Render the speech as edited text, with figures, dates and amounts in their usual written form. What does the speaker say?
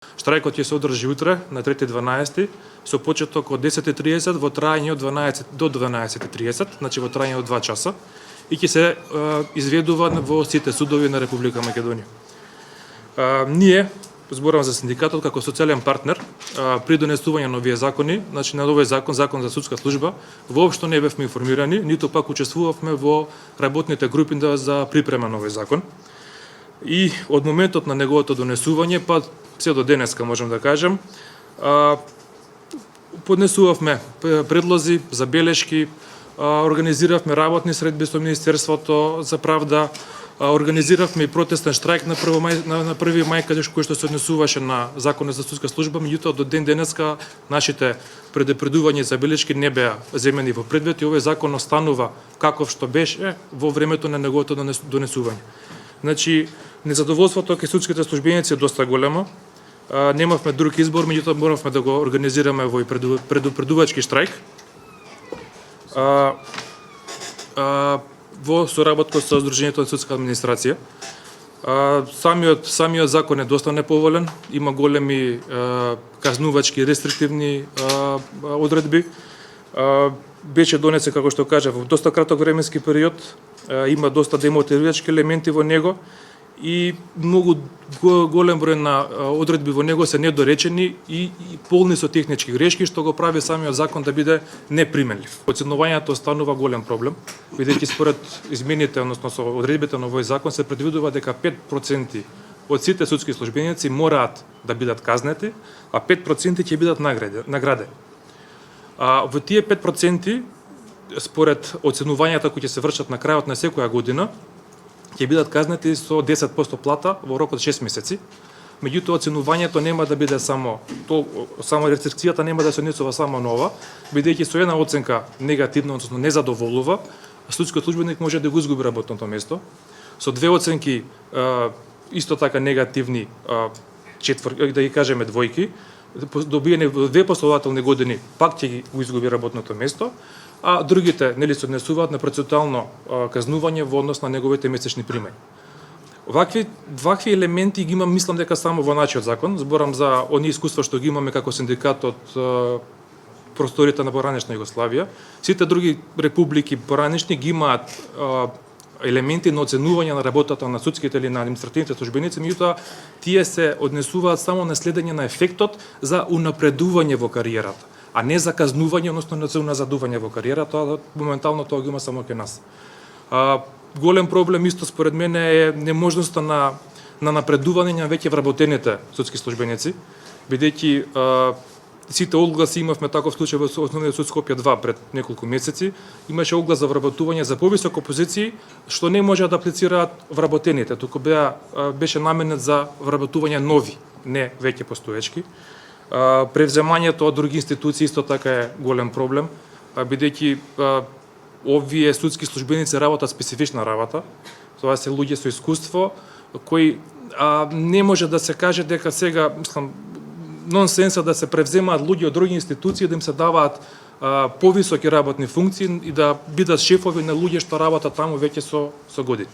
Штрајкот ќе се одржи утре на 3.12. со почеток од 10.30 во трајање од 12 до 12.30, значи во трајање од 2 часа, и ќе се изведува во сите судови на Република Македонија. Ние, зборам за синдикатот како социјален партнер, при донесување на овие закони, значи на овој закон за судска служба, воопшто не бевме информирани, ниту пак учествувавме во работните групи за припрема на овој закон. И од моментот на неговото донесување, па се до денеска можам да кажем, поднесувавме предлози, забелешки, организиравме работни средби со Министерството за правда, организиравме и протестен штрајк на 1 мај, кој што се однесуваше на Законот за судска служба, меѓутоа до ден денеска нашите предупредувања и забелешки не беа земени во предвид и овој закон останува каков што беше во времето на неговото донесување. Значи, незадоволството кај судските службеници е доста големо. Немавме друг избор, меѓутоа моравме да го организираме во предупредувачки штрајк. Во соработка со Сдруженијето на судска администрација. Самиот закон е доста неповолен, има големи казнувачки рестриктивни одредби. Беше донесен, како што кажав, во доста краток временски период, има доста демотивирачки елементи во него и многу голем број на одредби во него се недоречени и полни со технички грешки, што го прави самиот закон да биде неприменлив. Оценувањето останува голем проблем, бидејќи според измените, односно со одредбите на овој закон се предвидува дека 5% од сите судски службеници мораат да бидат казнети, а 5% ќе бидат наградени. Во тие 5%, според оценувањата кои ќе се вршат на крајот на секоја година, ќе бидат казнети со 10% плата во рок од 6 месеци. Меѓутоа оценувањето нема да биде само рестрикцијата нема да се однесува само на ова, бидејќи со една оценка негативна, односно незадоволува, судскиот службеник може да го изгуби работното место. Со две оценки исто така негативни, да ги кажеме двојки, добиени во 2 последователни години, пак ќе го изгуби работното место, а другите нели се однесуваат на процесуално казнување во однос на неговите месечни примања. Вакви елементи ги имам, мислам дека само во нашиот закон, зборам за оние искуства што ги имаме како синдикат од просториите на поранешна Југославија. Сите други републики поранешни ги имаат елементи на оценување на работата на судските или на административните службеници, меѓутоа тие се однесуваат само на следење на ефектот за унапредување во кариерата, а не за казнување, односно за уназадување во кариерата. Моментално тоа го има само кај нас. Голем проблем исто според мене е неможноста на напредување на веќе вработените судски службеници, бидејќи сите огласи имавме таков случај во Основниот суд Скопје 2 пред неколку месеци, имаше оглас за вработување за повисоко позиции, што не може да аплицираат вработените, туку беше наменет за вработување нови, не веќе постоечки. Превземањето од други институции исто така е голем проблем, бидејќи овие судски службеници работат специфична работа. Тоа се луѓе со искуство кои не може да се каже дека сега, мислам, нонсенса да се превземаат луѓе од други институции, да им се даваат повисоки работни функции и да бидат шефови на луѓе што работат таму веќе со години.